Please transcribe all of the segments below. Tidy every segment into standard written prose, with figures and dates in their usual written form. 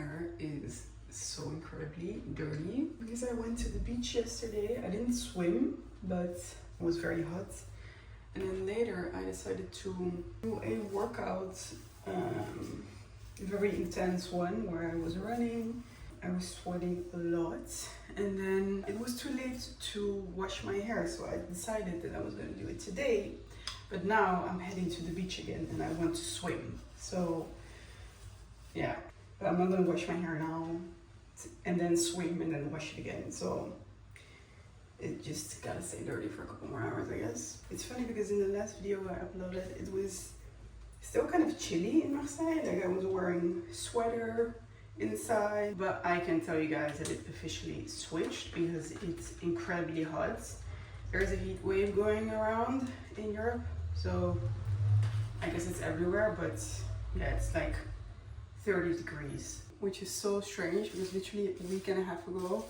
hair is so incredibly dirty because I went to the beach yesterday. I didn't swim, but it was very hot. And then later I decided to do a workout, a very intense one where I was running. I was sweating a lot, and then it was too late to wash my hair, so I decided that I was going to do it today. But now I'm heading to the beach again and I want to swim. So yeah, but I'm not going to wash my hair now and then swim and then wash it again. So it just gotta stay dirty for a couple more hours, I guess. It's funny because in the last video I uploaded, it was still kind of chilly in Marseille. Like I was wearing a sweater inside, but I can tell you guys that it officially switched because it's incredibly hot. There's a heat wave going around in Europe, so I guess it's everywhere, but yeah, it's like 30 degrees, which is so strange because literally a week and a half ago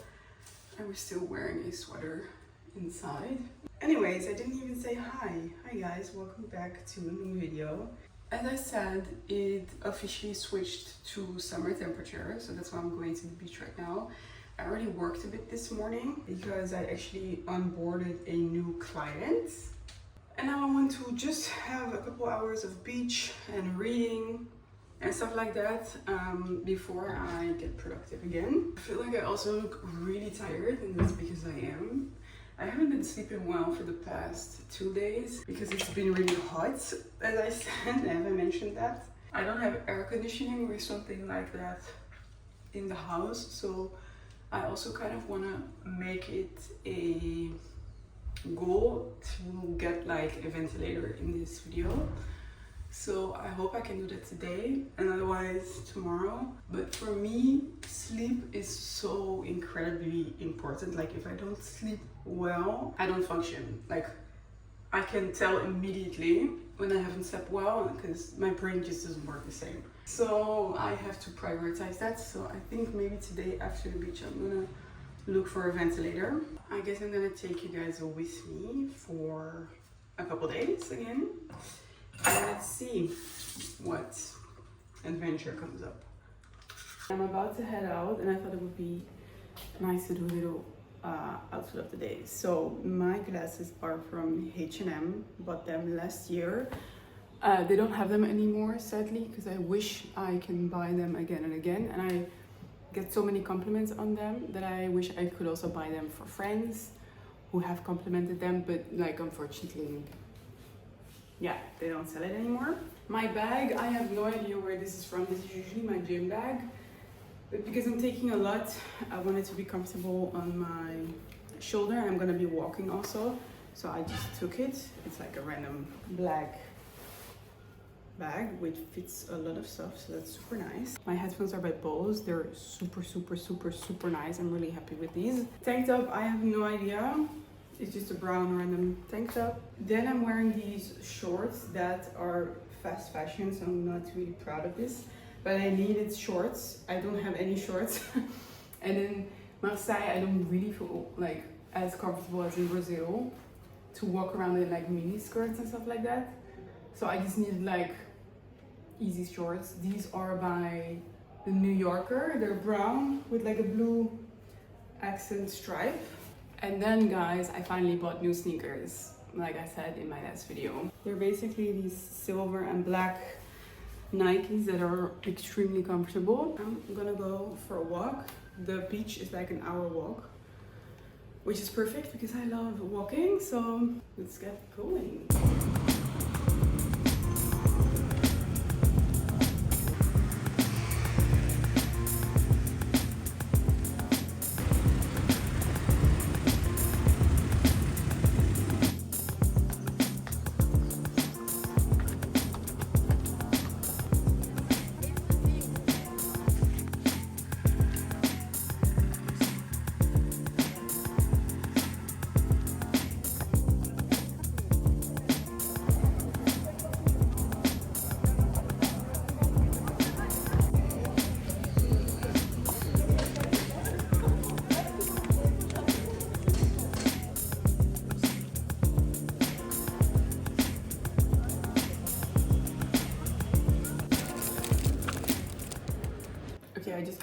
I was still wearing a sweater inside. Anyways, I didn't even say hi. Hi guys, welcome back to a new video. As I said, it officially switched to summer temperature, so that's why I'm going to the beach right now. I already worked a bit this morning because I actually onboarded a new client. And now I want to just have a couple hours of beach and reading and stuff like that before I get productive again. I feel like I also look really tired, and that's because I am. I haven't been sleeping well for the past 2 days because it's been really hot, as I said. I haven't mentioned that. I don't have air conditioning or something like that in the house, so I also kind of want to make it a goal to get like a ventilator in this video. So I hope I can do that today and otherwise tomorrow. But for me, sleep is so incredibly important. Like if I don't sleep well, I don't function. Like I can tell immediately when I haven't slept well because my brain just doesn't work the same. So I have to prioritize that. So I think maybe today after the beach, I'm gonna look for a ventilator. I guess I'm gonna take you guys with me for a couple days again. And let's see what adventure comes up. I'm about to head out and I thought it would be nice to do a little outfit of the day. So my glasses are from H&M, bought them last year. They don't have them anymore, sadly, because I wish I can buy them again and again. And I get so many compliments on them that I wish I could also buy them for friends who have complimented them, but like unfortunately, yeah, they don't sell it anymore. My bag, I have no idea where this is from. This is usually my gym bag. But because I'm taking a lot, I want it to be comfortable on my shoulder. I'm gonna be walking also. So I just took it. It's like a random black bag which fits a lot of stuff, so that's super nice. My headphones are by Bose. They're super nice. I'm really happy with these. Tank top, I have no idea. It's just a brown random tank top. Then I'm wearing these shorts that are fast fashion, so I'm not really proud of this, but I needed shorts. I don't have any shorts. And in Marseille, I don't really feel like as comfortable as in Brazil to walk around in like mini skirts and stuff like that. So I just needed like easy shorts. These are by the New Yorker. They're brown with like a blue accent stripe. And then guys, I finally bought new sneakers, like I said in my last video. They're basically these silver and black Nikes that are extremely comfortable. I'm gonna go for a walk. The beach is like an hour walk, which is perfect because I love walking. So let's get going.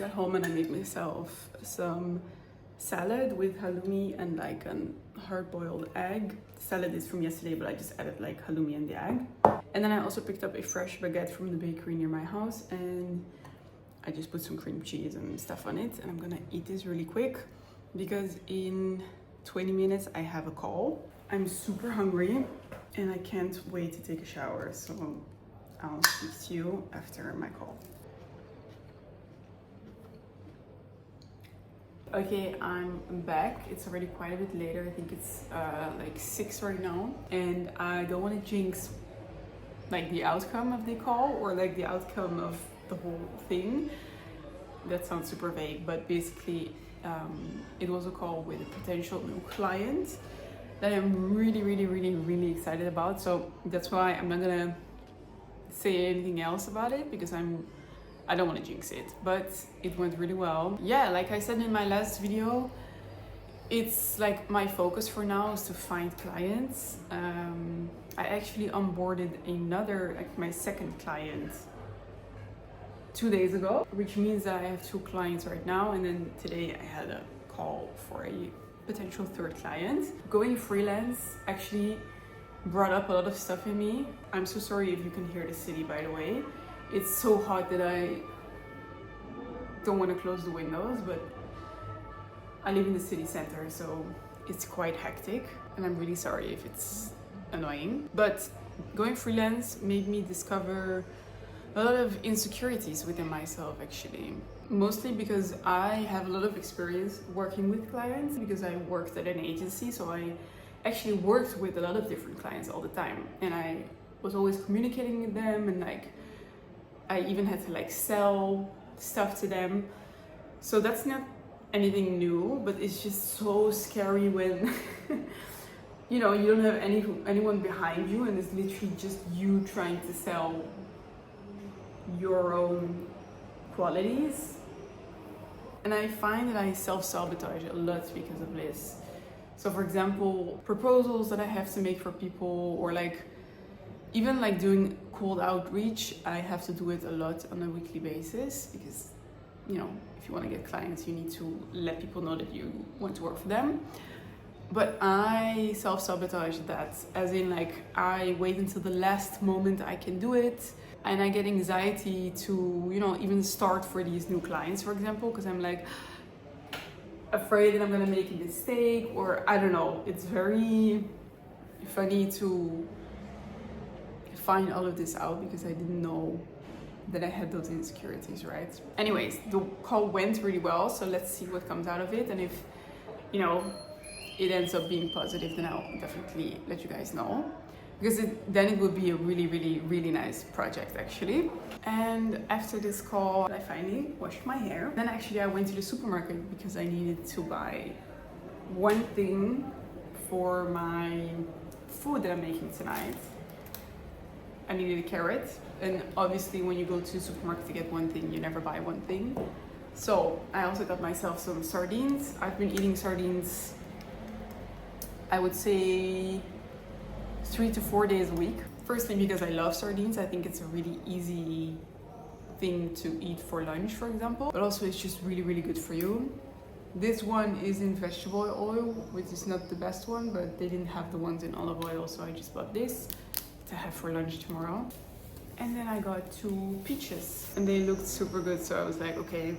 got home and I made myself some salad with halloumi and like a hard-boiled egg. The salad is from yesterday, but I just added like halloumi and the egg. And then I also picked up a fresh baguette from the bakery near my house, and I just put some cream cheese and stuff on it. And I'm gonna eat this really quick because in 20 minutes I have a call. I'm super hungry and I can't wait to take a shower, so I'll speak to you after my call. Okay, I'm back. It's already quite a bit later. I think it's like 6 right now, and I don't want to jinx like the outcome of the call or like the outcome of the whole thing. That sounds super vague, but basically it was a call with a potential new client that I'm really excited about. So that's why I'm not gonna say anything else about it because I don't want to jinx it, but it went really well. Yeah, like I said in my last video, it's like my focus for now is to find clients. I actually onboarded another, like my second client 2 days ago, which means that I have 2 clients right now. And then today I had a call for a potential third client. Going freelance actually brought up a lot of stuff in me. I'm so sorry if you can hear the city, by the way. It's so hot that I don't want to close the windows, but I live in the city center, so it's quite hectic, and I'm really sorry if it's annoying. But going freelance made me discover a lot of insecurities within myself, actually. Mostly because I have a lot of experience working with clients because I worked at an agency, so I actually worked with a lot of different clients all the time, and I was always communicating with them, and like I even had to like sell stuff to them. So that's not anything new, but it's just so scary when you know, you don't have anyone behind you and it's literally just you trying to sell your own qualities. And I find that I self-sabotage a lot because of this. So for example, proposals that I have to make for people, or like even like doing cold outreach, I have to do it a lot on a weekly basis because, you know, if you want to get clients, you need to let people know that you want to work for them. But I self-sabotage that, as in like I wait until the last moment I can do it, and I get anxiety to, you know, even start for these new clients, for example, because I'm like afraid that I'm gonna make a mistake, or I don't know. It's very funny to find all of this out because I didn't know that I had those insecurities, right? Anyways, the call went really well, so let's see what comes out of it, and if, you know, it ends up being positive, then I'll definitely let you guys know, because then it will be a really nice project, actually. And after this call, I finally washed my hair. Then actually I went to the supermarket because I needed to buy one thing for my food that I'm making tonight. I needed a carrot, and obviously when you go to the supermarket to get one thing, you never buy one thing. So I also got myself some sardines. I've been eating sardines, I would say 3 to 4 days a week. Firstly, because I love sardines. I think it's a really easy thing to eat for lunch, for example, but also it's just really good for you. This one is in vegetable oil, which is not the best one, but they didn't have the ones in olive oil, so I just bought this to have for lunch tomorrow. And then I got 2 peaches and they looked super good, so I was like, okay,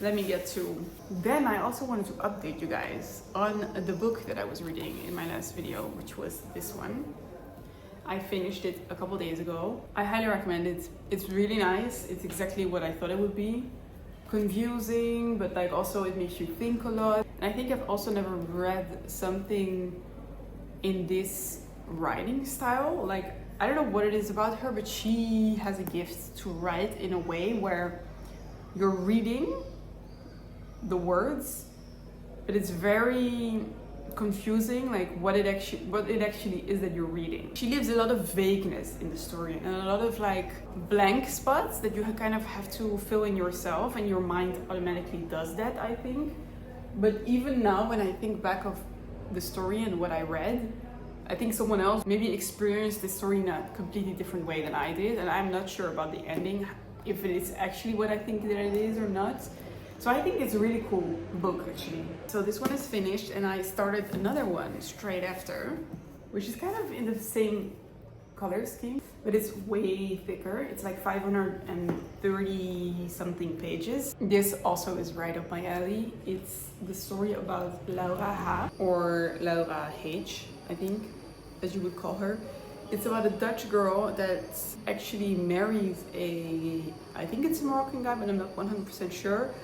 let me get 2. Then I also wanted to update you guys on the book that I was reading in my last video, which was this one. I finished it a couple days ago. I highly recommend it. It's really nice. It's exactly what I thought it would be. Confusing, but like also it makes you think a lot. And I think I've also never read something in this writing style. Like, I don't know what it is about her, but she has a gift to write in a way where you're reading the words, but it's very confusing, like what it actually is that you're reading. She leaves a lot of vagueness in the story and a lot of like blank spots that you kind of have to fill in yourself, and your mind automatically does that, I think. But even now, when I think back of the story and what I read, I think someone else maybe experienced the story in a completely different way than I did, and I'm not sure about the ending, if it is actually what I think that it is or not. So I think it's a really cool book actually. So this one is finished and I started another one straight after, which is kind of in the same color scheme, but it's way thicker. It's like 530 something pages. This also is right up my alley. It's the story about Laura H, or Laura H, I think, as you would call her. It's about a Dutch girl that actually marries I think it's a Moroccan guy, but I'm not 100% sure.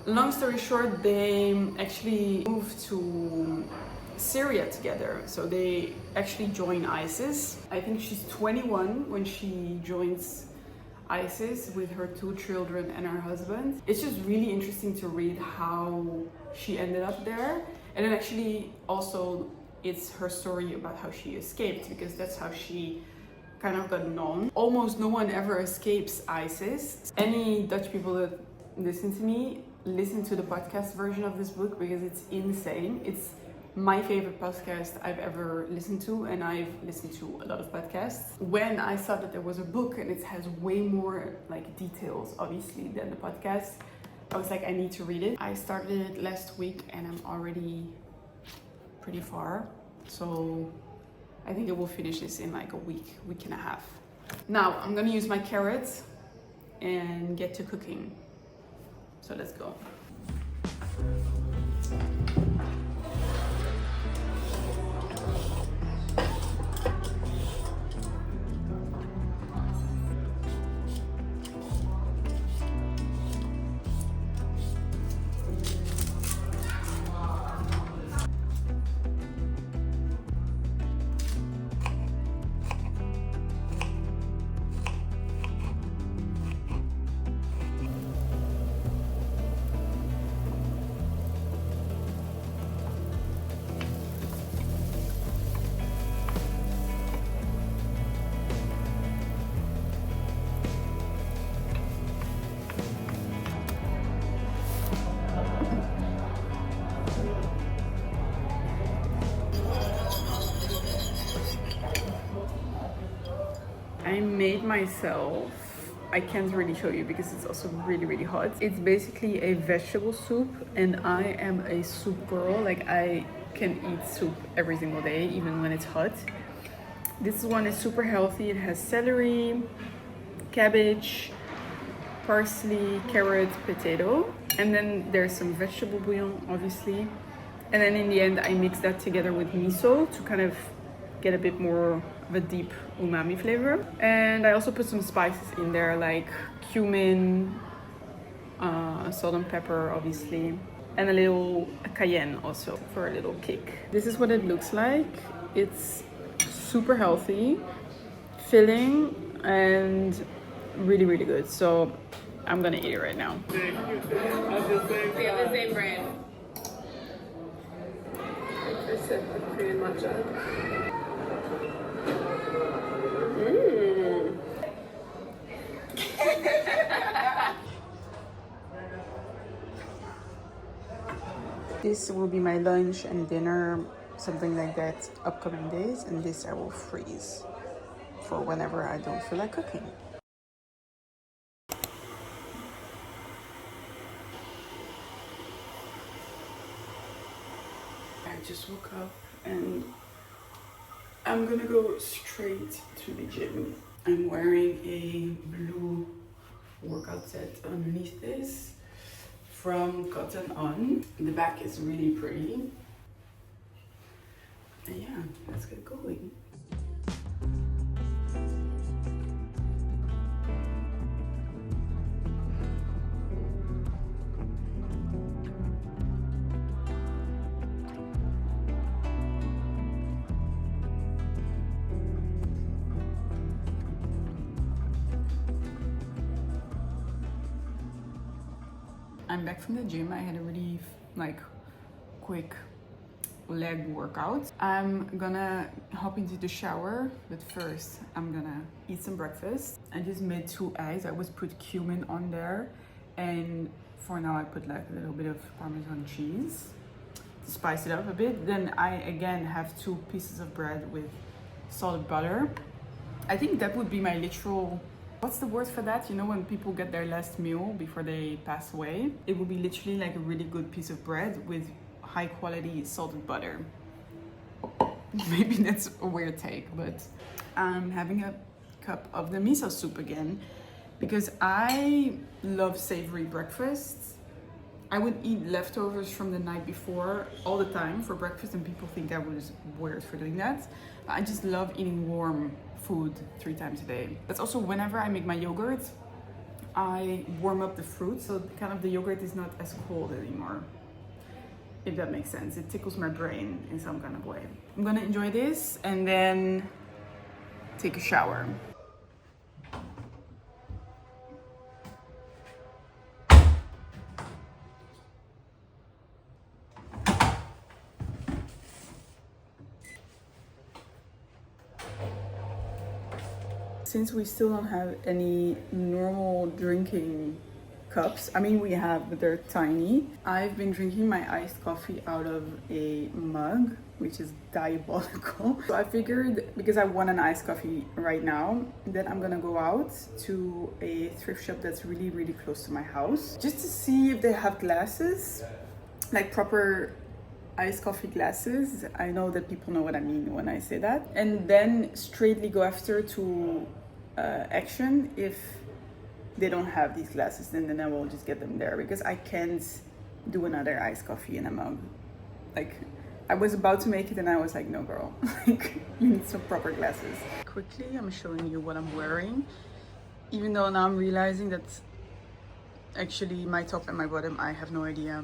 Long story short, they actually moved to Syria together. So they actually join ISIS. I think she's 21 when she joins ISIS with her 2 children and her husband. It's just really interesting to read how she ended up there. And then actually also it's her story about how she escaped, because that's how she kind of got known. Almost no one ever escapes ISIS. Any Dutch people that listen to me, listen to the podcast version of this book because it's insane. It's my favorite podcast I've ever listened to, and I've listened to a lot of podcasts. When I saw that there was a book and it has way more like details obviously than the podcast, I was like, I need to read it. I started it last week and I'm already pretty far, so I think I will finish this in like a week and a half. Now I'm gonna use my carrots and get to cooking. So let's go. I made myself, I can't really show you because it's also really hot. It's basically a vegetable soup, and I am a soup girl. Like I can eat soup every single day, even when it's hot. This one is super healthy. It has celery, cabbage, parsley, carrot, potato, and then there's some vegetable bouillon, obviously. And then in the end, I mix that together with miso to kind of get a bit more of a deep umami flavor. And I also put some spices in there, like cumin, salt and pepper, obviously, and a little cayenne also for a little kick. This is what it looks like. It's super healthy, filling, and really good. So I'm gonna eat it right now. We have the same brand. First sip of Korean matcha. This will be my lunch and dinner, something like that, upcoming days, and this I will freeze for whenever I don't feel like cooking. I just woke up and I'm gonna go straight to the gym. I'm wearing a blue workout set underneath this from Cotton On. The back is really pretty. And yeah, let's get going. I'm back from the gym. I had a really quick leg workout. I'm gonna hop into the shower, but first I'm gonna eat some breakfast. I just made 2 eggs. I always put cumin on there, and for now I put like a little bit of Parmesan cheese to spice it up a bit. Then I again have 2 pieces of bread with salted butter. I think that would be my literal what's the word for that? You know, when people get their last meal before they pass away, it would be literally like a really good piece of bread with high quality salted butter. Maybe that's a weird take, but I'm having a cup of the miso soup again because I love savory breakfasts. I would eat leftovers from the night before all the time for breakfast, and people think I was weird for doing that. I just love eating warm food 3 times a day. That's also whenever I make my yogurt, I warm up the fruit so kind of the yogurt is not as cold anymore. If that makes sense. It tickles my brain in some kind of way. I'm gonna enjoy this and then take a shower. Since we still don't have any normal drinking cups, I mean we have, but they're tiny. I've been drinking my iced coffee out of a mug, which is diabolical. So I figured, because I want an iced coffee right now, that I'm gonna go out to a thrift shop that's really, really close to my house, just to see if they have glasses, like proper iced coffee glasses. I know that people know what I mean when I say that. And then straightly go after to Action. If they don't have these glasses, then I will just get them there, because I can't do another iced coffee in a mug. Like, I was about to make it and I was like, no girl, like you need some proper glasses. Quickly, I'm showing you what I'm wearing, even though now I'm realizing that actually my top and my bottom, I have no idea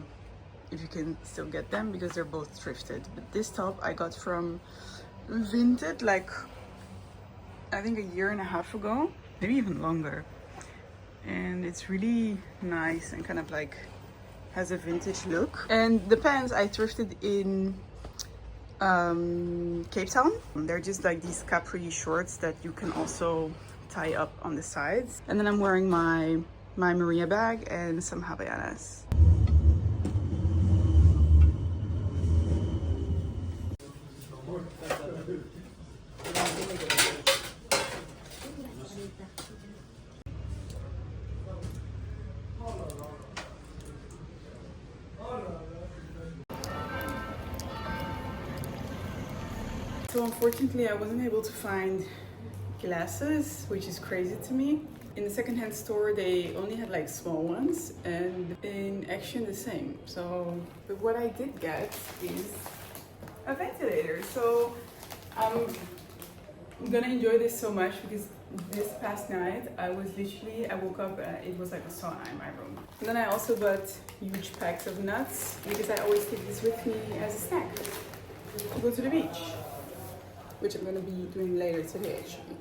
if you can still get them because they're both thrifted. But this top I got from Vinted, like I think 1.5 years ago, maybe even longer. And it's really nice and kind of like has a vintage look. And the pants I thrifted in Cape Town. They're just like these capri shorts that you can also tie up on the sides. And then I'm wearing my Maria bag and some Havaianas. So unfortunately I wasn't able to find glasses, which is crazy to me. In the secondhand store they only had like small ones, and in Action the same. So, but what I did get is a ventilator. So I'm gonna enjoy this so much because this past night I woke up and it was like a sauna in my room. And then I also bought huge packs of nuts because I always take this with me as a snack to go to the beach, which I'm going to be doing later today actually.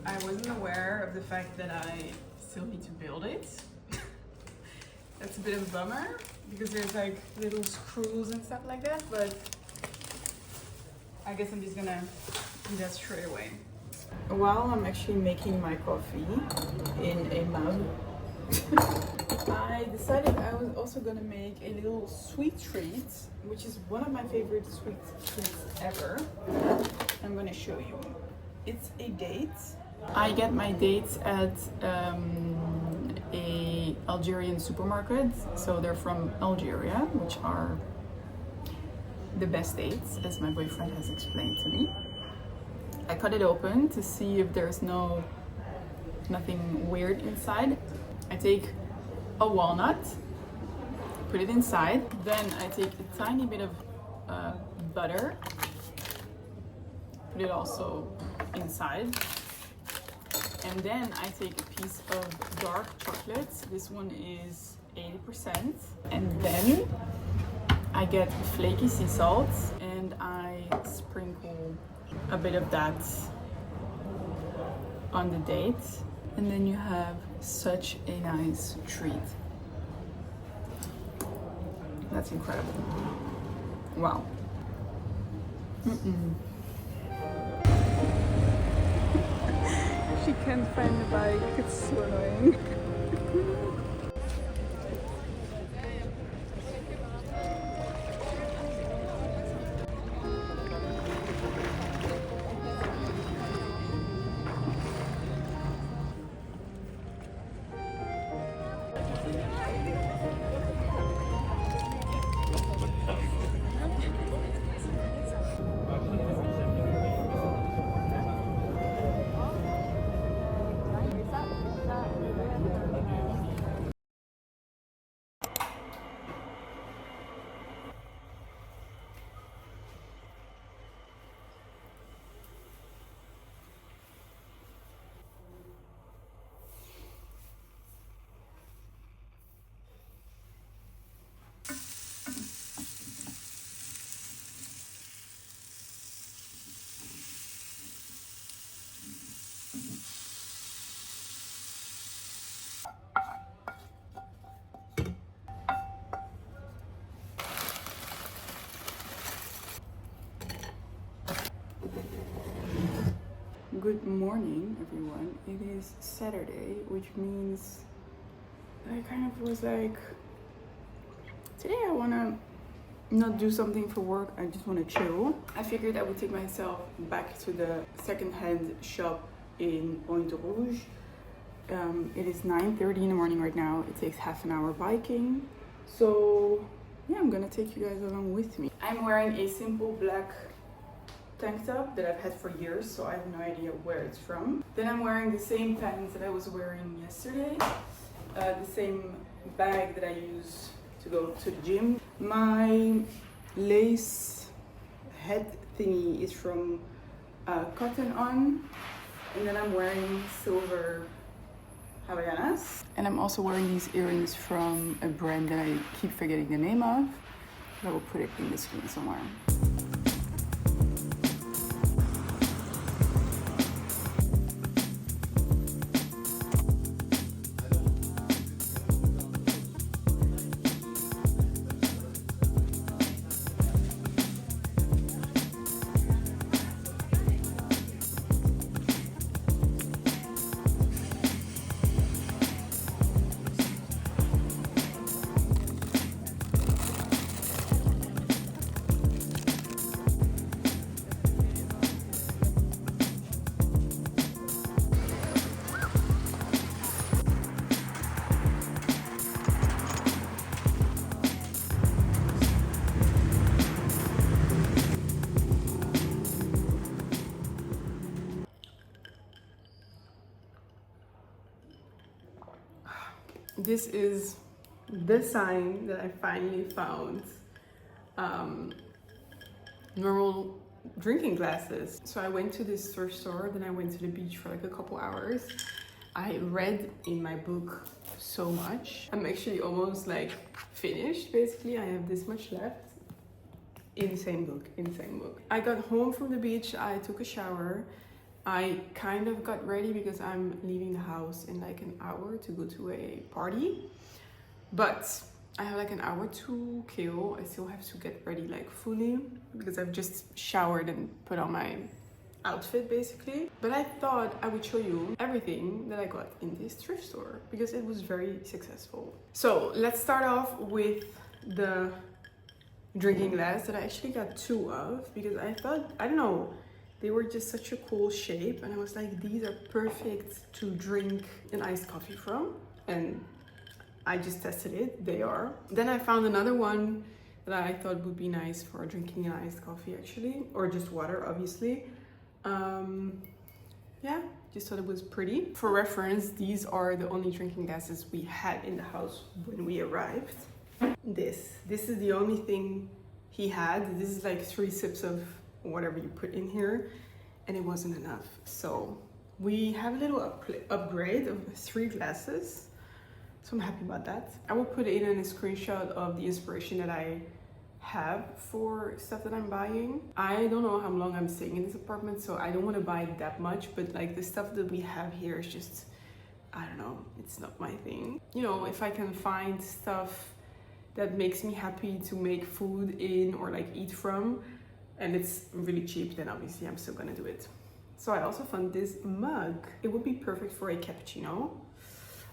I wasn't aware of the fact that I still need to build it. That's a bit of a bummer because there's like little screws and stuff like that, but I guess I'm just gonna do that straight away. While I'm actually making my coffee in a mug, I decided I was also gonna make a little sweet treat, which is one of my favorite sweet treats ever. I'm gonna show you. It's a date. I get my dates at a Algerian supermarket, so they're from Algeria, which are the best dates, as my boyfriend has explained to me. I cut it open to see if there's nothing weird inside. I take a walnut, put it inside, then I take a tiny bit of butter, put it also inside, and then I take a piece of dark chocolate. This one is 80%, and then I get flaky sea salt and I sprinkle a bit of that on the date, and then you have such a nice treat. That's incredible. Wow. She can't find the bike, it's so annoying. Good morning, everyone. It is Saturday, which means I kind of was like, today I want to not do something for work, I just want to chill. I figured I would take myself back to the second-hand shop in Pointe Rouge. It is 9:30 in the morning right now. It takes half an hour biking. So yeah, I'm gonna take you guys along with me. I'm wearing a simple black tank top that I've had for years, so I have no idea where it's from. Then I'm wearing the same pants that I was wearing yesterday, the same bag that I use to go to the gym. My lace head thingy is from Cotton On, and then I'm wearing silver Havaianas. And I'm also wearing these earrings from a brand that I keep forgetting the name of. I will put it in the screen somewhere. This is the sign that I finally found. Normal drinking glasses. So I went to this thrift store, then I went to the beach for like a couple hours. I read in my book so much. I'm actually almost like finished basically. I have this much left. Insane book. I got home from the beach, I took a shower. I kind of got ready because I'm leaving the house in like an hour to go to a party. But I have like an hour to kill. I still have to get ready like fully because I've just showered and put on my outfit basically. But I thought I would show you everything that I got in this thrift store because it was very successful. So let's start off with the drinking glass that I actually got two of because I thought, I don't know, they were just such a cool shape and I was like, these are perfect to drink an iced coffee from, and I just tested it, they are. Then I found another one that I thought would be nice for drinking an iced coffee actually, or just water obviously. Yeah, just thought it was pretty. For reference, these are the only drinking glasses we had in the house when we arrived. This is the only thing he had. This is like 3 sips of whatever you put in here, and it wasn't enough. So we have a little upgrade of 3 glasses. So I'm happy about that. I will put in a screenshot of the inspiration that I have for stuff that I'm buying. I don't know how long I'm staying in this apartment, so I don't want to buy that much, but like the stuff that we have here is just, I don't know, it's not my thing. You know, if I can find stuff that makes me happy to make food in or like eat from, and it's really cheap, then obviously I'm still gonna do it. So I also found this mug. It would be perfect for a cappuccino.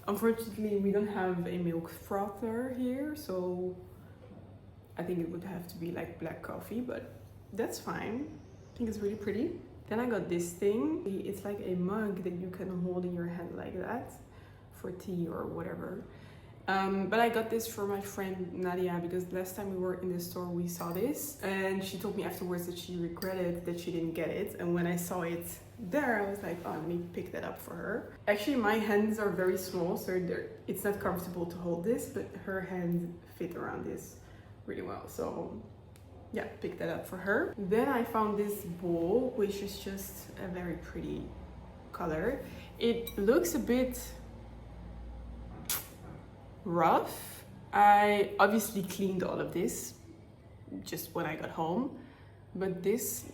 Unfortunately, we don't have a milk frother here, so I think it would have to be like black coffee, but that's fine. I think it's really pretty. Then I got this thing. It's like a mug that you can hold in your hand like that for tea or whatever. But I got this for my friend Nadia because last time we were in the store we saw this, and she told me afterwards that she regretted that she didn't get it, and when I saw it there I was like, oh, let me pick that up for her. Actually my hands are very small, so it's not comfortable to hold this, but her hand fit around this really well, so yeah, pick that up for her. Then I found this bowl, which is just a very pretty color. It looks a bit rough. I obviously cleaned all of this just when I got home, but this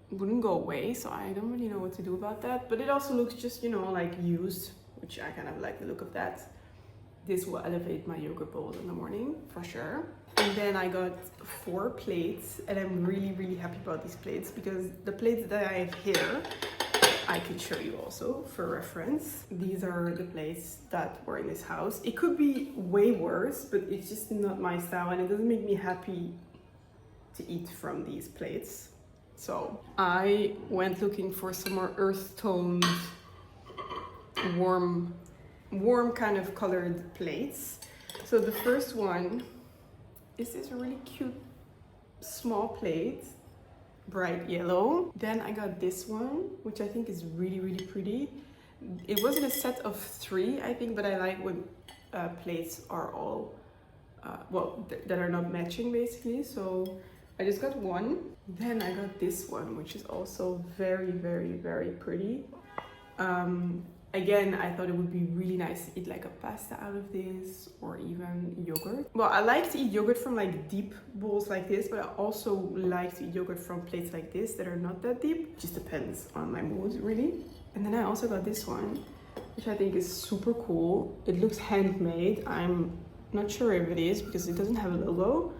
wouldn't go away, so I don't really know what to do about that. But it also looks just, you know, like used, which I kind of like the look of that. This will elevate my yogurt bowl in the morning for sure. And then I got 4 plates, and I'm really happy about these plates because the plates that I have here I could show you also for reference. These are the plates that were in this house. It could be way worse, but it's just not my style and it doesn't make me happy to eat from these plates. So I went looking for some more earth toned, warm kind of colored plates. So the first one is this really cute small plate, bright yellow. Then I got this one, which I think is really pretty. It wasn't a set of 3, I think, but I like when plates are all that are not matching basically. So I just got one. Then I got this one, which is also very pretty. Again, I thought it would be really nice to eat like a pasta out of this, or even yogurt. Well, I like to eat yogurt from like deep bowls like this, but I also like to eat yogurt from plates like this that are not that deep. It just depends on my mood, really. And then I also got this one, which I think is super cool. It looks handmade. I'm not sure if it is because it doesn't have a logo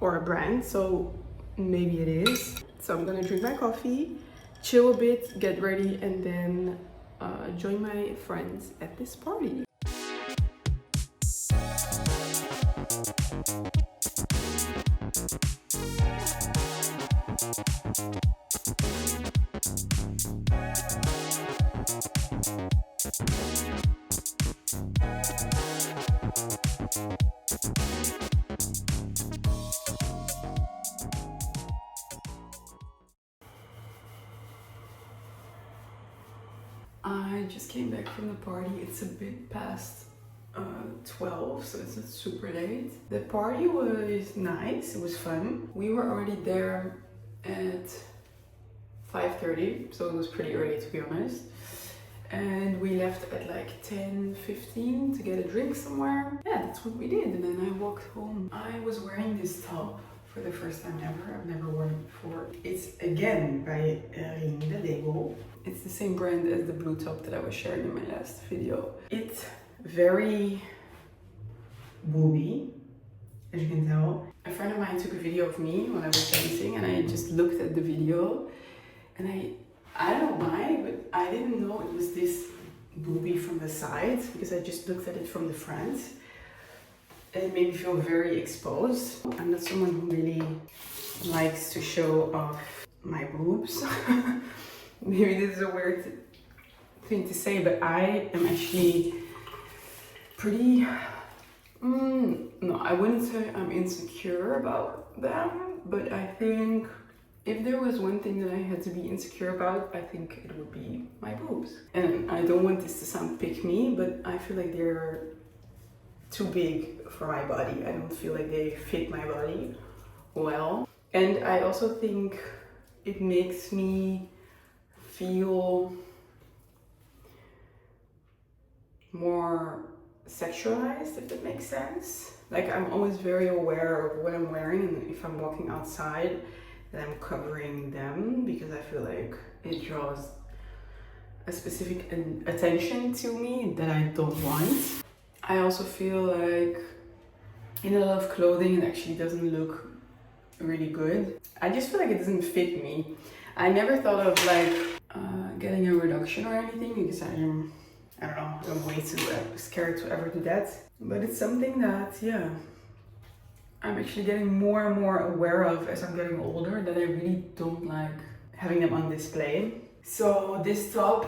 or a brand, so maybe it is. So I'm gonna drink my coffee, chill a bit, get ready, and then join my friends at this party. I just came back from the party. It's a bit past 12, so it's not super late. The party was nice, it was fun. We were already there at 5:30, so it was pretty early to be honest. And we left at like 10:15 to get a drink somewhere. Yeah, that's what we did, and then I walked home. I was wearing this top for the first time ever. I've never worn it before. It's again by Rinde Lego. It's the same brand as the blue top that I was sharing in my last video. It's very booby, as you can tell. A friend of mine took a video of me when I was dancing, and I just looked at the video, and I don't know why, but I didn't know it was this booby from the side, because I just looked at it from the front. And it made me feel very exposed. I'm not someone who really likes to show off my boobs. Maybe this is a weird thing to say, but I am actually pretty... no, I wouldn't say I'm insecure about them, but I think if there was one thing that I had to be insecure about, I think it would be my boobs. And I don't want this to sound pick-me, but I feel like they're too big for my body. I don't feel like they fit my body well. And I also think it makes me feel more sexualized, if that makes sense. Like, I'm always very aware of what I'm wearing, and if I'm walking outside, that I'm covering them, because I feel like it draws a specific attention to me that I don't want. I also feel like in a lot of clothing it actually doesn't look really good. I just feel like it doesn't fit me. I never thought of like getting a reduction or anything, because I don't know, I'm way too scared to ever do that. But it's something that, yeah, I'm actually getting more and more aware of as I'm getting older, that I really don't like having them on display. So this top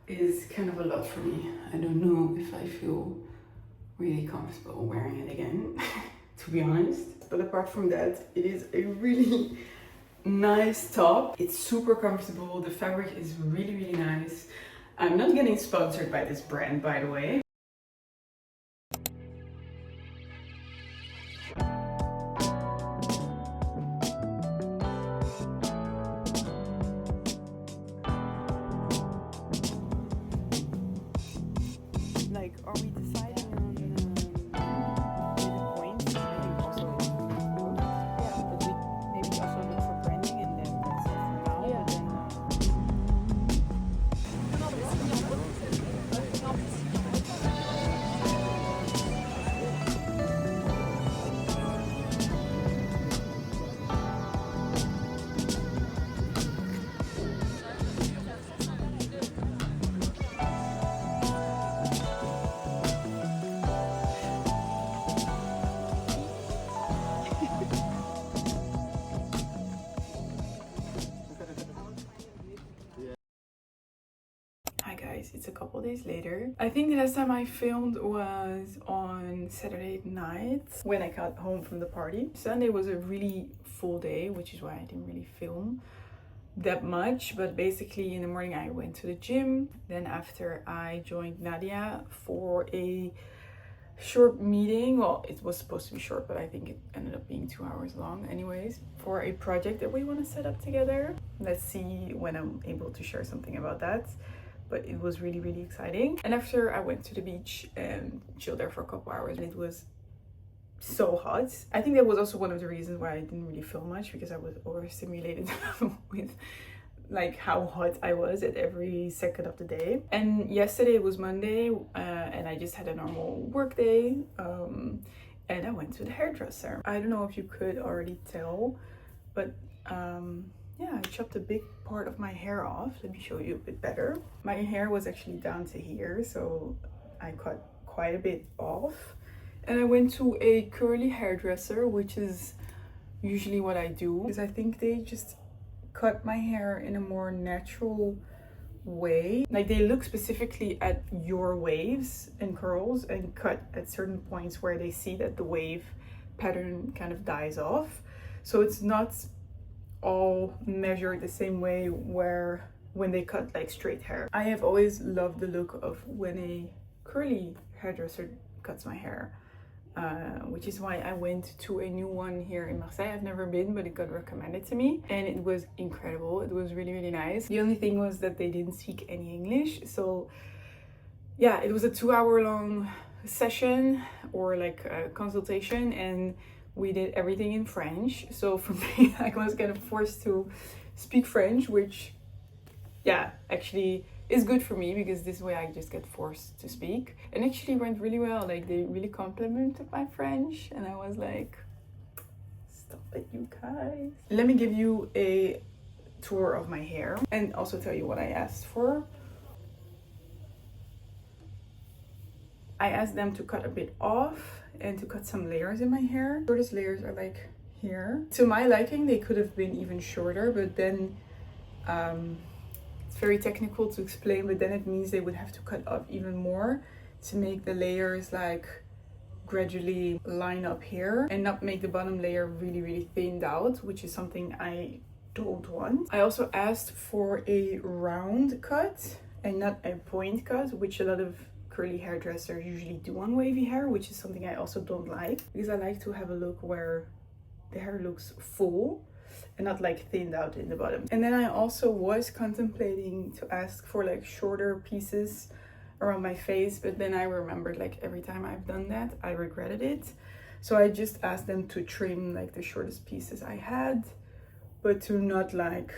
is kind of a lot for me. I don't know if I feel really comfortable wearing it again, to be honest. But apart from that, it is a really nice top. It's super comfortable. The fabric is really nice. I'm not getting sponsored by this brand, by the way. Like, are we deciding on the points? I think also, yeah, but we maybe also look for branding, and then that's it for now. Yeah. But then, Hi guys, it's a couple days later. I think the last time I filmed was on Saturday night when I got home from the party. Sunday was a really full day, which is why I didn't really film that much, but basically in the morning I went to the gym. Then after I joined Nadia for a short meeting. Well, it was supposed to be short, but I think it ended up being 2 hours long anyways, for a project that we want to set up together. Let's see when I'm able to share something about that, but it was really, really exciting. And after I went to the beach and chilled there for a couple hours, and it was so hot. I think that was also one of the reasons why I didn't really film much, because I was overstimulated with like how hot I was at every second of the day. And yesterday was Monday, and I just had a normal work day, and I went to the hairdresser. I don't know if you could already tell, but yeah, I chopped a big part of my hair off. Let me show you a bit better. My hair was actually down to here, so I cut quite a bit off. And I went to a curly hairdresser, which is usually what I do, because I think they just cut my hair in a more natural way. Like, they look specifically at your waves and curls and cut at certain points where they see that the wave pattern kind of dies off. So it's not all measured the same way where when they cut like straight hair. I have always loved the look of when a curly hairdresser cuts my hair. Which is why I went to a new one here in Marseille. I've never been, but it got recommended to me and it was incredible. It was really, really nice. The only thing was that they didn't speak any English. So yeah, it was a 2-hour long session, or like a consultation, and we did everything in French. So for me, I was kind of forced to speak French, which yeah, actually is good for me, because this way I just get forced to speak. And actually went really well. Like, they really complimented my French and I was like, stop it, you guys. Let me give you a tour of my hair and also tell you what I asked for. I asked them to cut a bit off and to cut some layers in my hair. The shortest layers are like here. To my liking, they could have been even shorter, but then it's very technical to explain, but then it means they would have to cut off even more to make the layers like gradually line up here and not make the bottom layer really, really thinned out, which is something I don't want. I also asked for a round cut and not a point cut, which a lot of curly hairdressers usually do on wavy hair, which is something I also don't like, because I like to have a look where the hair looks full and not like thinned out in the bottom. And then I also was contemplating to ask for like shorter pieces around my face, but then I remembered like every time I've done that I regretted it. So I just asked them to trim like the shortest pieces I had, but to not like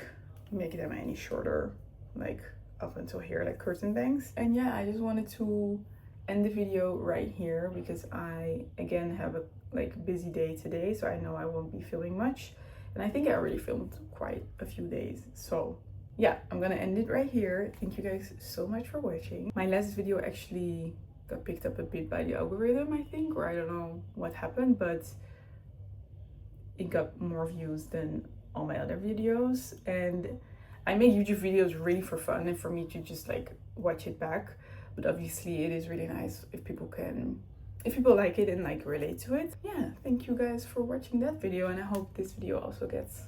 make them any shorter, like up until here, like curtain bangs. And yeah, I just wanted to end the video right here, because I again have a like busy day today, so I know I won't be filming much. And I think I already filmed quite a few days. So yeah, I'm gonna end it right here. Thank you guys so much for watching. My last video actually got picked up a bit by the algorithm, I think, or I don't know what happened, but it got more views than all my other videos. And I make YouTube videos really for fun and for me to just like watch it back. But obviously it is really nice if people like it and like relate to it. Yeah, thank you guys for watching that video, and I hope this video also gets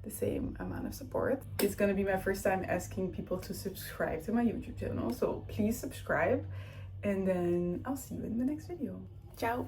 the same amount of support. It's gonna be my first time asking people to subscribe to my YouTube channel, so please subscribe, and then I'll see you in the next video. Ciao!